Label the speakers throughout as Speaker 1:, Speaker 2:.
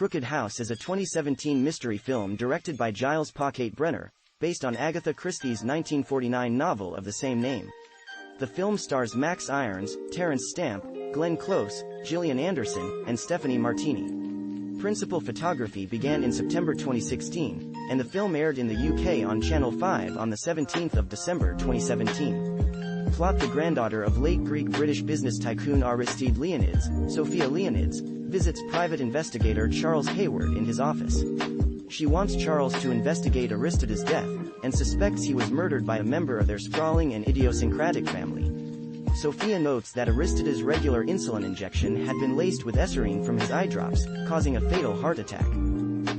Speaker 1: Crooked House is a 2017 mystery film directed by Giles Pockate Brenner, based on Agatha Christie's 1949 novel of the same name. The film stars Max Irons, Terence Stamp, Glenn Close, Gillian Anderson, and Stephanie Martini. Principal photography began in September 2016, and the film aired in the UK on Channel 5 on the 17th of December 2017. Plot: the granddaughter of late Greek-British business tycoon Aristide Leonids, Sophia Leonids, visits private investigator Charles Hayward in his office. She wants Charles to investigate Aristides' death, and suspects he was murdered by a member of their sprawling and idiosyncratic family. Sophia notes that Aristides' regular insulin injection had been laced with eserine from his eye drops, causing a fatal heart attack.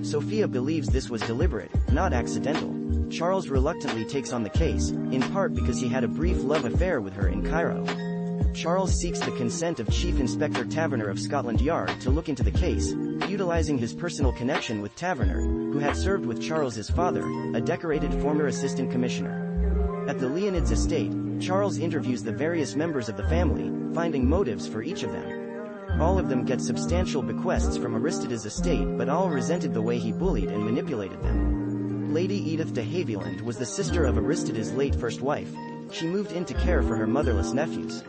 Speaker 1: Sophia believes this was deliberate, not accidental. Charles reluctantly takes on the case, in part because he had a brief love affair with her in Cairo. Charles seeks the consent of Chief Inspector Taverner of Scotland Yard to look into the case, utilizing his personal connection with Taverner, who had served with Charles's father, a decorated former assistant commissioner. At the Leonids estate, Charles interviews the various members of the family, finding motives for each of them. All of them get substantial bequests from Aristides' estate, but all resented the way he bullied and manipulated them. Lady Edith de Havilland was the sister of Aristides' late first wife. She moved in to care for her motherless nephews.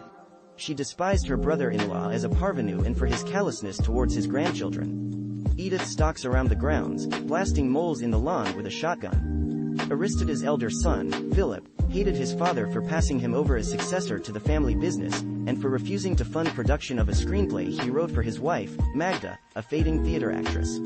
Speaker 1: She despised her brother-in-law as a parvenu and for his callousness towards his grandchildren. Edith stalks around the grounds, blasting moles in the lawn with a shotgun. Aristides' elder son, Philip, hated his father for passing him over as successor to the family business, and for refusing to fund production of a screenplay he wrote for his wife, Magda, a fading theater actress.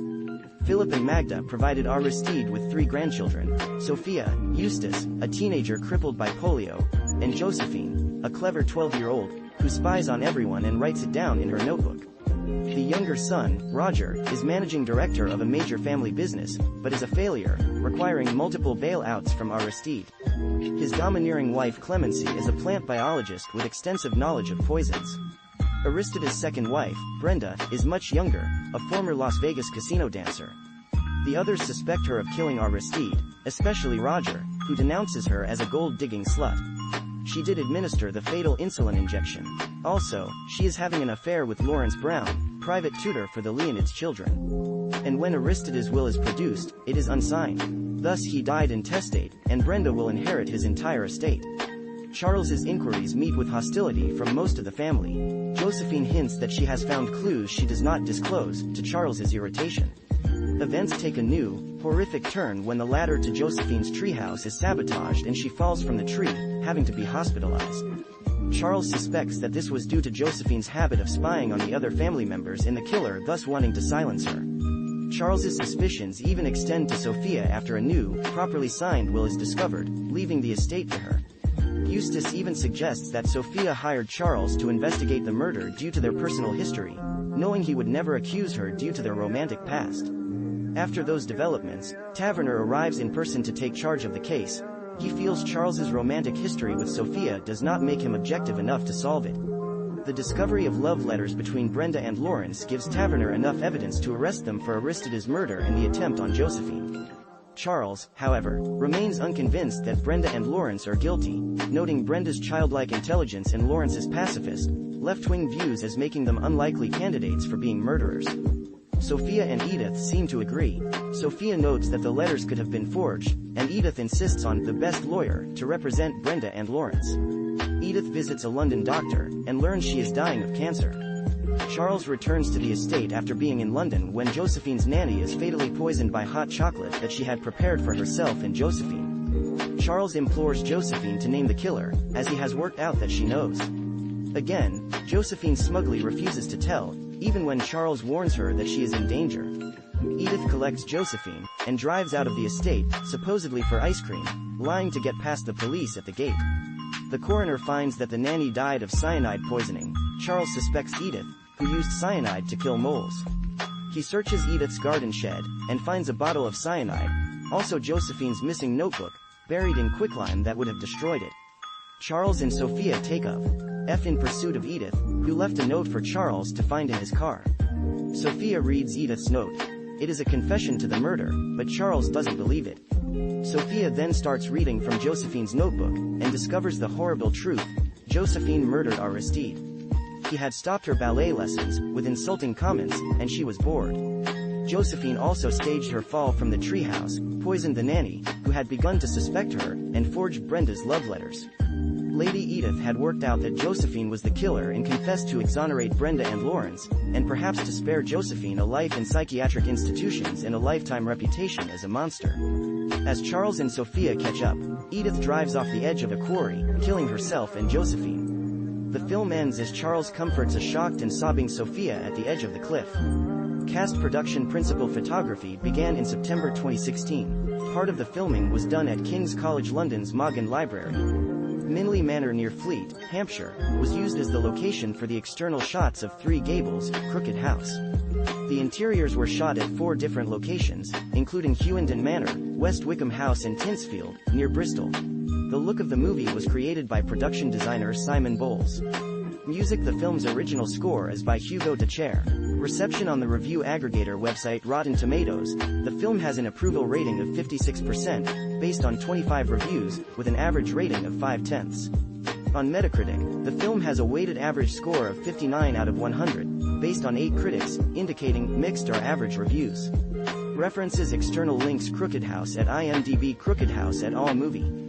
Speaker 1: Philip and Magda provided Aristide with 3 grandchildren: Sophia, Eustace, a teenager crippled by polio, and Josephine, a clever 12-year-old, who spies on everyone and writes it down in her notebook. The younger son, Roger, is managing director of a major family business, but is a failure, requiring multiple bailouts from Aristide. His domineering wife Clemency is a plant biologist with extensive knowledge of poisons. Aristides' second wife, Brenda, is much younger, a former Las Vegas casino dancer. The others suspect her of killing Aristide, especially Roger, who denounces her as a gold-digging slut. She did administer the fatal insulin injection. Also, she is having an affair with Lawrence Brown, private tutor for the Leonids children. And when Aristides' will is produced, it is unsigned. Thus he died intestate, and Brenda will inherit his entire estate. Charles's inquiries meet with hostility from most of the family. Josephine hints that she has found clues she does not disclose, to Charles's irritation. Events take a new, horrific turn when the ladder to Josephine's treehouse is sabotaged and she falls from the tree, having to be hospitalized. Charles suspects that this was due to Josephine's habit of spying on the other family members and the killer thus wanting to silence her. Charles's suspicions even extend to Sophia after a new, properly signed will is discovered, leaving the estate to her. Eustace even suggests that Sophia hired Charles to investigate the murder due to their personal history, knowing he would never accuse her due to their romantic past. After those developments, Taverner arrives in person to take charge of the case. He feels Charles's romantic history with Sophia does not make him objective enough to solve it. The discovery of love letters between Brenda and Lawrence gives Taverner enough evidence to arrest them for Aristides' murder and the attempt on Josephine. Charles, however, remains unconvinced that Brenda and Lawrence are guilty, noting Brenda's childlike intelligence and Lawrence's pacifist, left-wing views as making them unlikely candidates for being murderers. Sophia and Edith seem to agree. Sophia notes that the letters could have been forged, and Edith insists on the best lawyer to represent Brenda and Lawrence. Edith visits a London doctor, and learns she is dying of cancer. Charles returns to the estate after being in London when Josephine's nanny is fatally poisoned by hot chocolate that she had prepared for herself and Josephine. Charles implores Josephine to name the killer, as he has worked out that she knows. Again, Josephine smugly refuses to tell, even when Charles warns her that she is in danger. Edith collects Josephine, and drives out of the estate, supposedly for ice cream, lying to get past the police at the gate. The coroner finds that the nanny died of cyanide poisoning. Charles suspects Edith, who used cyanide to kill moles. He searches Edith's garden shed, and finds a bottle of cyanide, also Josephine's missing notebook, buried in quicklime that would have destroyed it. Charles and Sophia take off in pursuit of Edith, who left a note for Charles to find in his car. Sophia reads Edith's note. It is a confession to the murder, but Charles doesn't believe it. Sophia then starts reading from Josephine's notebook, and discovers the horrible truth: Josephine murdered Aristide. He had stopped her ballet lessons, with insulting comments, and she was bored. Josephine also staged her fall from the treehouse, poisoned the nanny, who had begun to suspect her, and forged Brenda's love letters. Lady Edith had worked out that Josephine was the killer and confessed to exonerate Brenda and Lawrence, and perhaps to spare Josephine a life in psychiatric institutions and a lifetime reputation as a monster. As Charles and Sophia catch up, Edith drives off the edge of a quarry, killing herself and Josephine. The film ends as Charles comforts a shocked and sobbing Sophia at the edge of the cliff. Cast production principal photography began in September 2016. Part of the filming was done at King's College London's Mogin Library. Minley Manor near Fleet, Hampshire, was used as the location for the external shots of Three Gables, Crooked House. The interiors were shot at 4 different locations, including Hewenden Manor, West Wickham House and Tinsfield, near Bristol. The look of the movie was created by production designer Simon Bowles. Music. The film's original score is by Hugo Dechaire. Reception. On the review aggregator website Rotten Tomatoes, the film has an approval rating of 56%, based on 25 reviews, with an average rating of 5/10. On Metacritic, the film has a weighted average score of 59 out of 100, based on 8 critics, indicating mixed or average reviews. References. External links. Crooked House at IMDb. Crooked House at AllMovie.